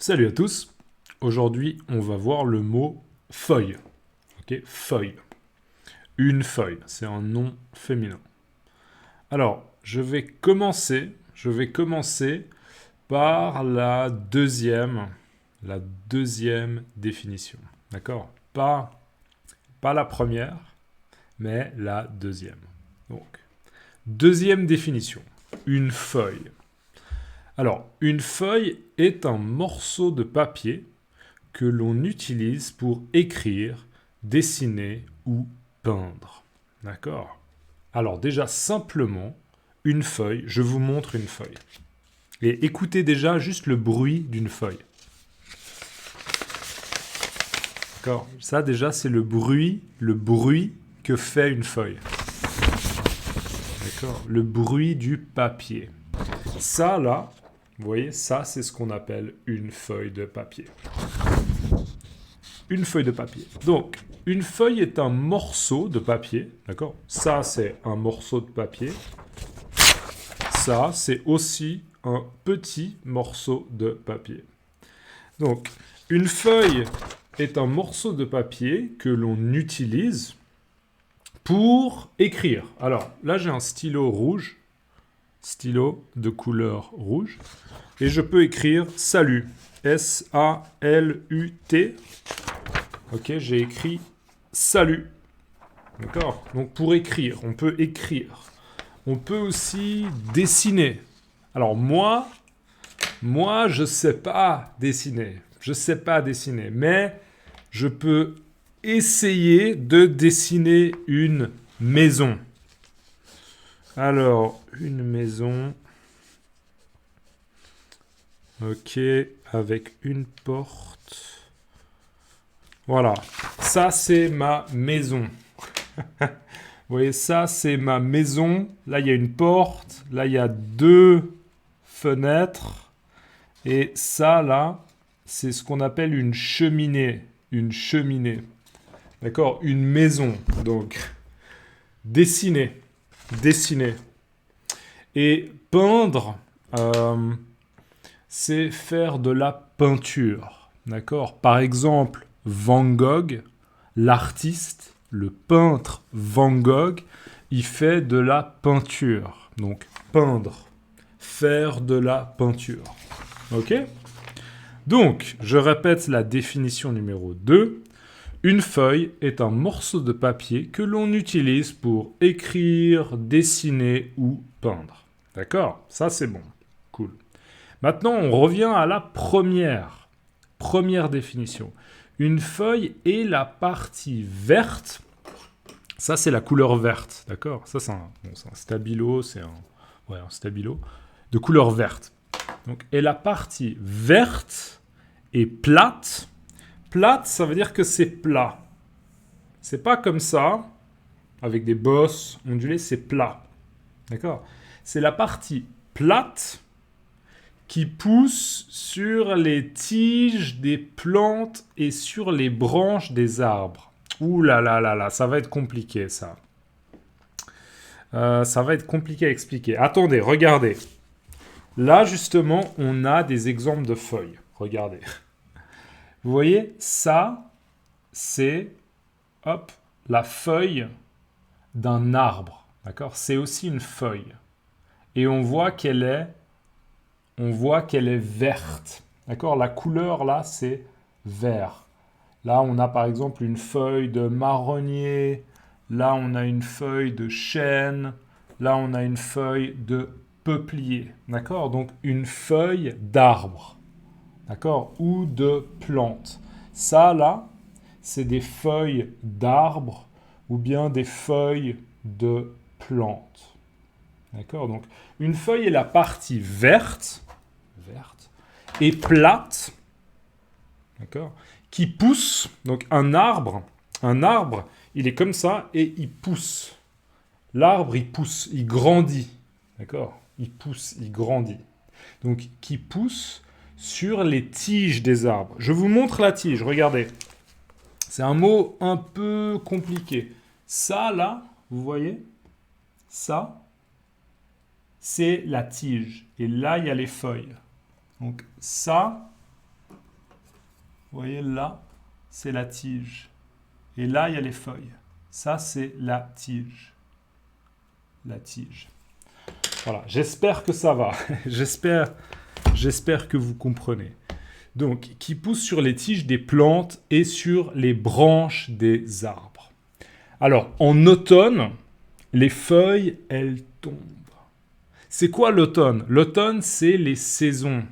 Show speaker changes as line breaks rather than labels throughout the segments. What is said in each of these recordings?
Salut à tous. Aujourd'hui, on va voir le mot feuille. Ok, feuille. Une feuille, c'est un nom féminin. Alors, je vais commencer par la deuxième définition. D'accord? Pas la première, mais la deuxième. Donc, deuxième définition. Une feuille. Alors, une feuille est un morceau de papier que l'on utilise pour écrire, dessiner ou peindre. D'accord? Alors déjà, simplement, une feuille, je vous montre une feuille. Et écoutez déjà juste le bruit d'une feuille. D'accord? Ça déjà, c'est le bruit que fait une feuille. D'accord? Le bruit du papier. Ça, là, vous voyez, ça, c'est ce qu'on appelle une feuille de papier. Une feuille de papier. Donc, une feuille est un morceau de papier, d'accord? Ça, c'est un morceau de papier. Ça, c'est aussi un petit morceau de papier. Donc, une feuille est un morceau de papier que l'on utilise pour écrire. Alors, là, j'ai un stylo rouge, stylo de couleur rouge, et je peux écrire « Salut ». S-A-L-U-T. Ok, j'ai écrit « Salut ». D'accord? Donc, pour écrire, on peut écrire. On peut aussi dessiner. Alors, moi, je sais pas dessiner. Je sais pas dessiner, mais je peux essayer de dessiner une maison. Alors, une maison. Ok, avec une porte. Voilà, ça c'est ma maison. Vous voyez, ça c'est ma maison. Là, il y a une porte. Là, il y a deux fenêtres. Et ça, là, c'est ce qu'on appelle une cheminée. Une cheminée. D'accord? Une maison. Donc, dessiner. Dessiner. Et peindre, c'est faire de la peinture. D'accord? Par exemple, Van Gogh, l'artiste, le peintre Van Gogh, il fait de la peinture. Donc, peindre. Faire de la peinture. Ok? Donc, je répète la définition numéro 2. Une feuille est un morceau de papier que l'on utilise pour écrire, dessiner ou peindre. D'accord? Ça, c'est bon. Cool. Maintenant, on revient à la première définition. Une feuille est la partie verte. Ça, c'est la couleur verte. D'accord? Ça, c'est un stabilo. C'est un stabilo de couleur verte. Donc, et la partie verte est plate. Plate, ça veut dire que c'est plat. C'est pas comme ça, avec des bosses ondulées, c'est plat. D'accord? C'est la partie plate qui pousse sur les tiges des plantes et sur les branches des arbres. Ouh là là là là, ça va être compliqué ça. Ça va être compliqué à expliquer. Attendez, regardez. Là, justement, on a des exemples de feuilles. Regardez. Vous voyez, ça, c'est, hop, la feuille d'un arbre. D'accord? C'est aussi une feuille. Et on voit qu'elle est verte. D'accord? La couleur, là, c'est vert. Là, on a par exemple une feuille de marronnier. Là, on a une feuille de chêne. Là, on a une feuille de peuplier. D'accord? Donc, une feuille d'arbre. D'accord? Ou de plante. Ça, là, c'est des feuilles d'arbre ou bien des feuilles de plantes. D'accord? Donc, une feuille est la partie verte et plate, d'accord, qui pousse. Donc, un arbre, il est comme ça et il pousse. L'arbre, il pousse, il grandit. D'accord? Il pousse, il grandit. Donc, qui pousse sur les tiges des arbres. Je vous montre la tige, regardez. C'est un mot un peu compliqué. Ça, là, vous voyez? Ça, c'est la tige. Et là, il y a les feuilles. Donc, ça, Vous voyez là, c'est la tige. Et là, il y a les feuilles. Ça, c'est la tige. La tige. Voilà, j'espère que ça va. J'espère que vous comprenez. Donc, qui pousse sur les tiges des plantes et sur les branches des arbres. Alors, en automne, les feuilles, elles tombent. C'est quoi l'automne? L'automne, c'est les saisons.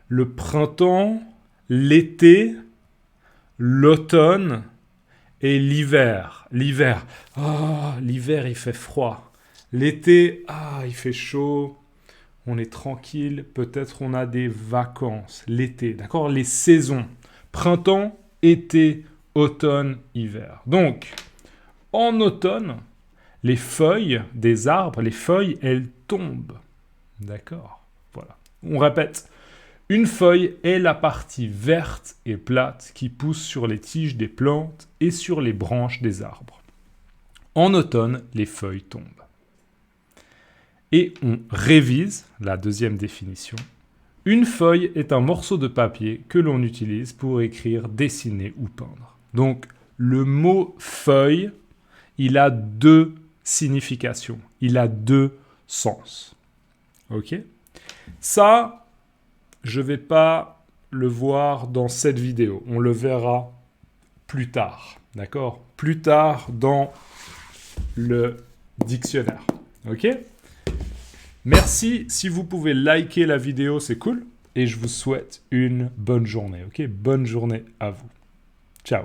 Le printemps, l'été, l'automne et l'hiver. L'hiver, l'hiver, il fait froid. L'été, il fait chaud. On est tranquille. Peut-être on a des vacances. L'été, d'accord? Les saisons. Printemps, été, automne, hiver. Donc, en automne, les feuilles des arbres, les feuilles, elles tombent. D'accord? Voilà. On répète. Une feuille est la partie verte et plate qui pousse sur les tiges des plantes et sur les branches des arbres. En automne, les feuilles tombent. Et on révise la deuxième définition. Une feuille est un morceau de papier que l'on utilise pour écrire, dessiner ou peindre. Donc, le mot feuille, il a deux significations. Il a deux sens. Ok? Ça, je ne vais pas le voir dans cette vidéo. On le verra plus tard. D'accord? Plus tard dans le dictionnaire. Ok? Merci. Si vous pouvez liker la vidéo, c'est cool. Et je vous souhaite une bonne journée. Ok? Bonne journée à vous. Ciao.